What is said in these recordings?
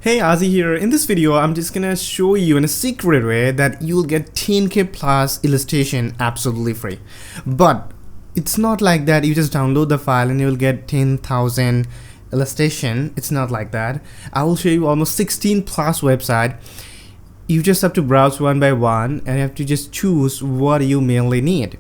Hey, Azi here. In this video, I'm just gonna show you in a secret way that you'll get 10k plus illustration absolutely free. But it's not like that. You just download the file and you'll get 10,000 illustration. It's not like that. I will show you almost 16 plus website. You just have to browse one by one and you have to just choose what you mainly need.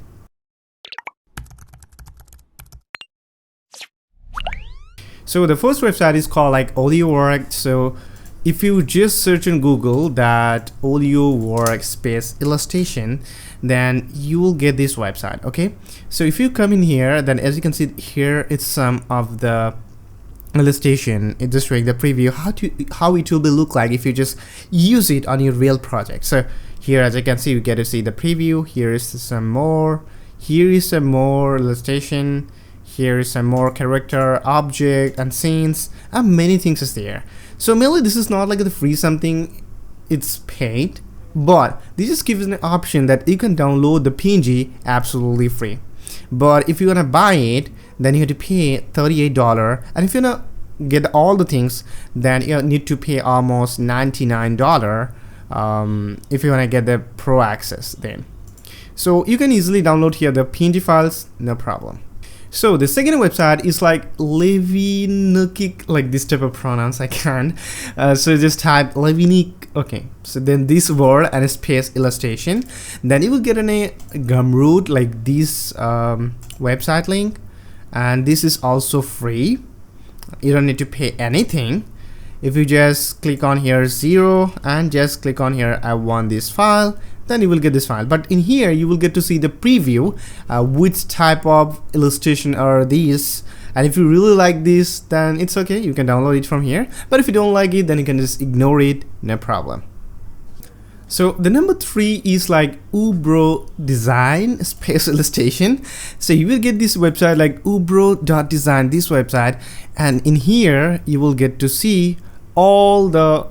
So the first website is called like Olio. So if you just search in Google that Olio workspace illustration, then you will get this website. Okay, so if you come in here, then as you can see here, it's some of the illustration. It's just showing the preview how it will be look like if you just use it on your real project. So here, as you can see, you get to see the preview. Here is some more. Here is some more illustration. Here is some more character, object, and scenes, and many things is there. So mainly this is not like the free something, it's paid, but this just gives an option that you can download the PNG absolutely free. But if you wanna buy it, then you have to pay $38, and if you wanna get all the things, then you need to pay almost $99 if you wanna get the pro access then. So you can easily download here the PNG files, no problem. So the second website is like Levinunnik, like this type of pronouns I can't. So just type Levinunnik. Okay, so then this word and a space illustration. Then you will get a Gumroot like this website link, and this is also free. You don't need to pay anything. If you just click on here 0 and just click on here I want this file, then you will get this file. But in here you will get to see the preview, which type of illustration are these, and if you really like this, then it's okay, you can download it from here. But if you don't like it, then you can just ignore it, no problem. So the number 3 is like Woobro.design space illustration. So you will get this website like Woobro.design, this website, and in here you will get to see all the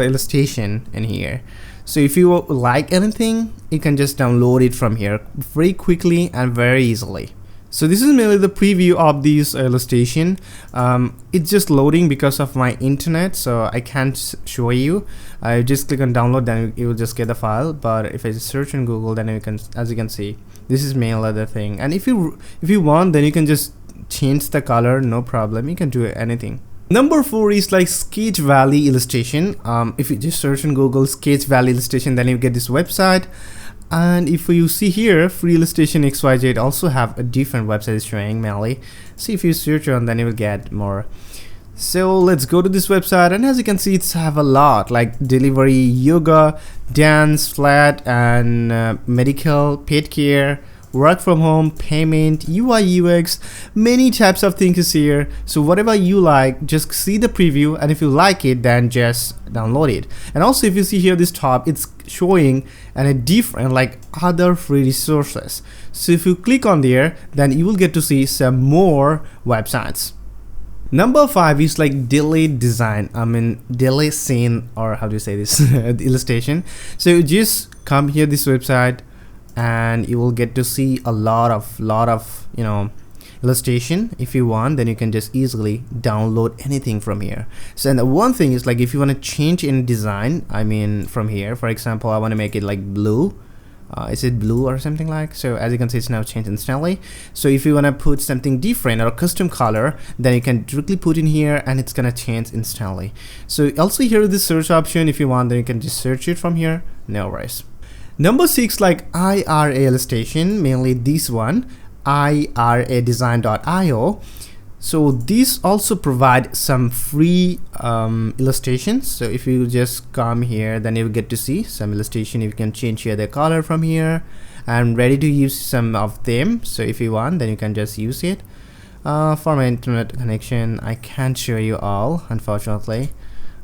illustration in here. So if you like anything, you can just download it from here very quickly and very easily. So this is mainly the preview of this illustration. It's just loading because of my internet, so I can't show you. I just click on download, then you will just get the file. But if I just search in Google, then you can, as you can see, this is mainly the thing. And if you want, then you can just change the color, no problem. You can do anything. Number 4 is like Sketchvalley illustration. If you just search in Google Sketchvalley illustration, then you get this website. And if you see here, free illustration XYZ also have a different website showing mainly. So if you search on, then you will get more. So let's go to this website, and as you can see, it's have a lot like delivery, yoga, dance, flat, and medical, pet care, work from home, payment, UI UX, many types of things is here. So whatever you like, just see the preview, and if you like it, then just download it. And also if you see here this top, it's showing and a different like other free resources. So if you click on there, then you will get to see some more websites. Number 5 is like Delesign. Delesign, or how do you say this? Illustration. So you just come here this website, and you will get to see a lot of illustration. If you want, then you can just easily download anything from here. So, and the one thing is like if you want to change in design, from here, for example, I want to make it like blue. Is it blue or something like? So as you can see, it's now changed instantly. So if you want to put something different or a custom color, then you can directly put in here and it's gonna change instantly. So also here is the search option. If you want, then you can just search it from here, no worries. Number 6, like IRA illustration, mainly this one, iradesign.io. So these also provide some free illustrations. So if you just come here, then you will get to see some illustration. You can change here the color from here. I'm ready to use some of them. So if you want, then you can just use it. For my internet connection, I can't show you all, unfortunately.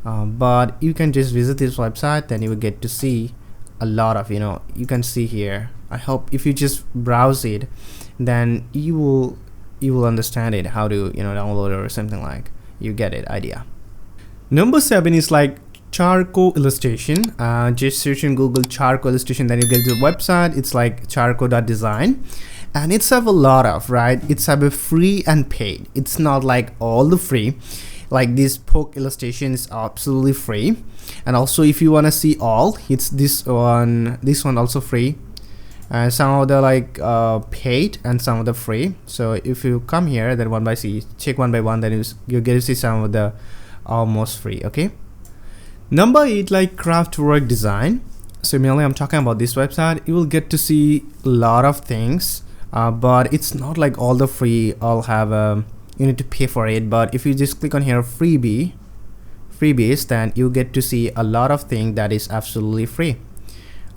But you can just visit this website, then you will get to see a lot of, you can see here. I hope if you just browse it, then you will understand it, how to download it or something like. You get it idea. Number 7 is like Charco illustration. Just search in Google Charco illustration, then you get to the website. It's like Charco.design, and it's have a lot of, right? It's have a free and paid. It's not like all the free. like this poke illustration is absolutely free. And also if you want to see all, it's this one also free, and some of the like paid and some of the free. So if you come here, then check one by one, then you get to see some of the almost free. Okay, number 8, like Craftwork.design. So mainly I'm talking about this website. You will get to see a lot of things, but it's not like all the free all have you need to pay for it. But if you just click on here freebies, then you get to see a lot of things that is absolutely free.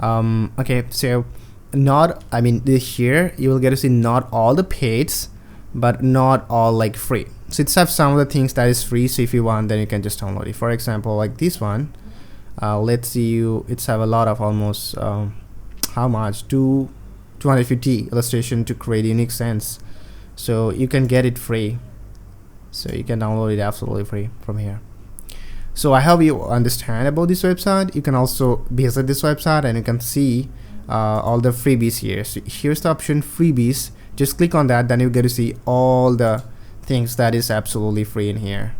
Okay, so here you will get to see not all the paids, but not all like free. So it's have some of the things that is free. So if you want, then you can just download it. For example, like this one, let's see, it's have a lot of almost how much, 250 illustration to create unique sense. So you can get it free, so you can download it absolutely free from here. So I hope you understand about this website. You can also visit this website and you can see all the freebies here. So here's the option freebies. Just click on that, then you get to see all the things that is absolutely free in here.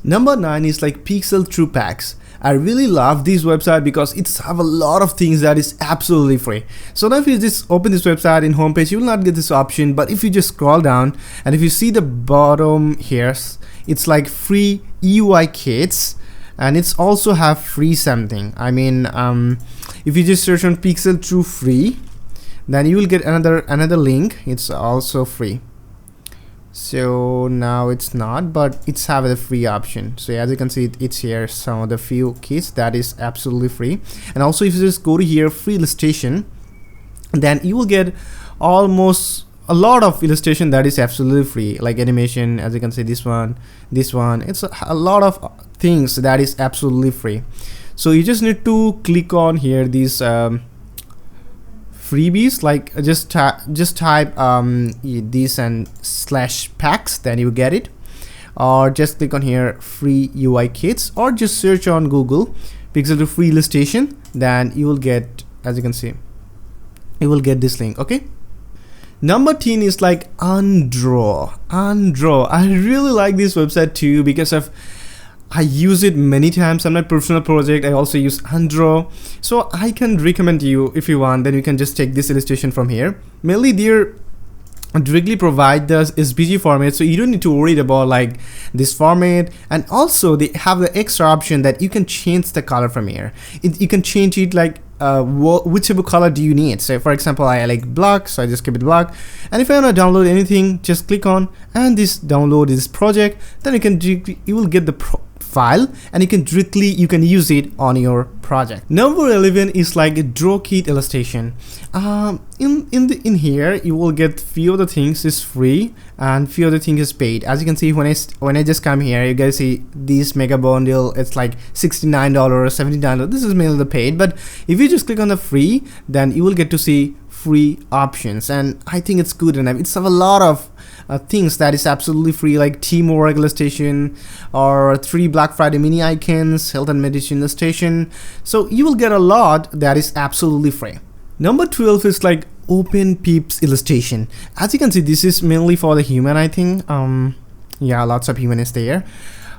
Number 9 is like Pixeltrue packs. I really love this website because it's have a lot of things that is absolutely free. So now if you just open this website in homepage, you will not get this option, but if you just scroll down and if you see the bottom here, it's like free UI kits, and it's also have free something. I mean, if you just search on Pixeltrue free, then you will get another link. It's also free. So now it's not, but it's have a free option. So as you can see, it's here some of the few kits that is absolutely free. And also if you just go to here free illustration, then you will get almost a lot of illustration that is absolutely free, like animation. As you can see, this one, it's a lot of things that is absolutely free. So you just need to click on here these freebies, like just type this and /packs, then you get it, or just click on here free UI kits, or just search on Google Pixeltrue free illustration, then you will get, as you can see, you will get this link. Okay, number 10 is like UnDraw. I really like this website too because I use it many times on my personal project. I also use UnDraw, so I can recommend you, if you want, then you can just take this illustration from here. Mainly they directly provide the SVG format, so you don't need to worry about like this format. And also they have the extra option that you can change the color from here. You can change it like whichever color do you need. So for example, I like black, so I just keep it black. And if I want to download anything, just click on and this download this project, then you will get the file, and you can use it on your project. Number 11 is like a Drawkit illustration. In here you will get few of the things is free and few of the things is paid. As you can see, when I just come here, you guys see this mega bundle, it's like $69, $79. This is mainly the paid, but if you just click on the free, then you will get to see free options, and I think it's good enough. It's a lot of things that is absolutely free, like teamwork illustration or 3 Black Friday mini icons, health and medicine illustration. So you will get a lot that is absolutely free. Number 12 is like Openpeeps illustration. As you can see, this is mainly for the human, I think. Yeah, lots of human is there.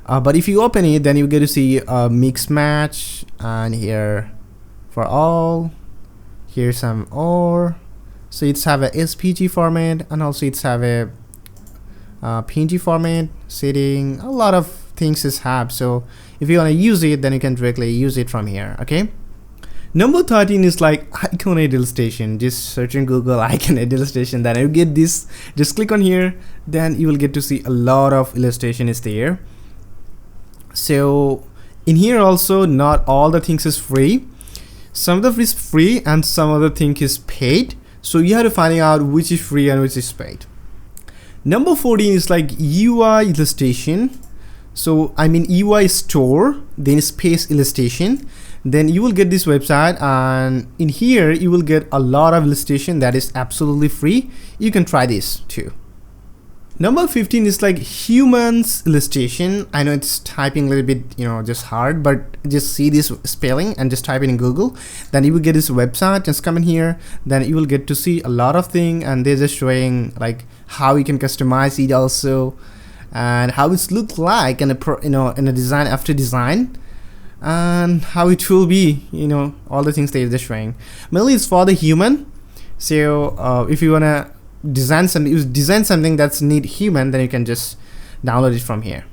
But if you open it, then you get to see a mix match, and here for all, here's some or. So it's have a SPG format, and also it's have a PNG format, setting, a lot of things is have. So if you want to use it, then you can directly use it from here. Okay, number 13 is like Iconate illustration. Just search in Google Iconate illustration, then you get this. Just click on here, then you will get to see a lot of illustration is there. So in here also, not all the things is free. Some of it is free and some of the thing is paid. So you have to find out which is free and which is paid. Number 14 is like UI illustration. So I mean Uistore, then space illustration. Then you will get this website, and in here you will get a lot of illustration that is absolutely free. You can try this too. Number 15 is like Humaaans illustration. I know it's typing a little bit, just hard, but just see this spelling and just type it in Google. Then you will get this website. Just come in here. Then you will get to see a lot of things, and they're just showing like how you can customize it also. and how it's look like in a in a design after design, and how it will be, all the things they're showing. Mainly it's for the human. So if you wanna design something that's need human, then you can just download it from here.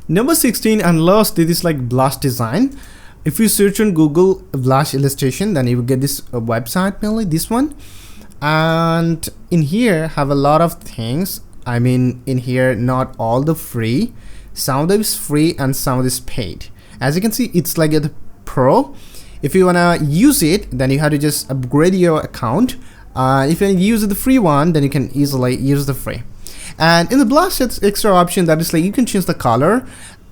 Number 16, and last, this is like blush design. If you search on Google blush illustration, then you will get this website, mainly this one. And in here have a lot of things. I mean, in here not all the free, some of them is free and some of this paid. As you can see, it's like a pro. If you wanna use it, then you have to just upgrade your account. If you use the free one, then you can easily use the free. And in the blush, it's extra option that is like you can change the color,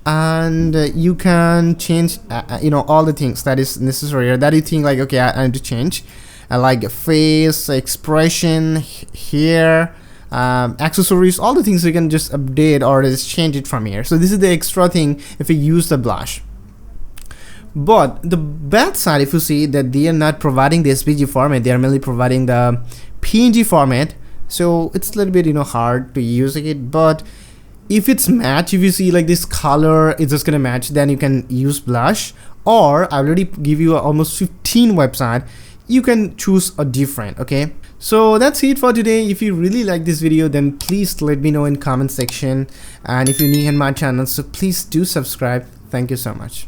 and you can change all the things that is necessary, that you think like, okay, I need to change, like face, expression, hair, accessories, all the things you can just update or just change it from here. So this is the extra thing if you use the blush. But the bad side, if you see that they are not providing the SVG format, they are mainly providing the PNG format. So it's a little bit hard to use it. But if it's match, if you see like this color, it's just gonna match, then you can use blush. Or I already give you almost 15 website, you can choose a different. Okay, so that's it for today. If you really like this video, then please let me know in comment section, and if you're new in my channel, so please do subscribe. Thank you so much.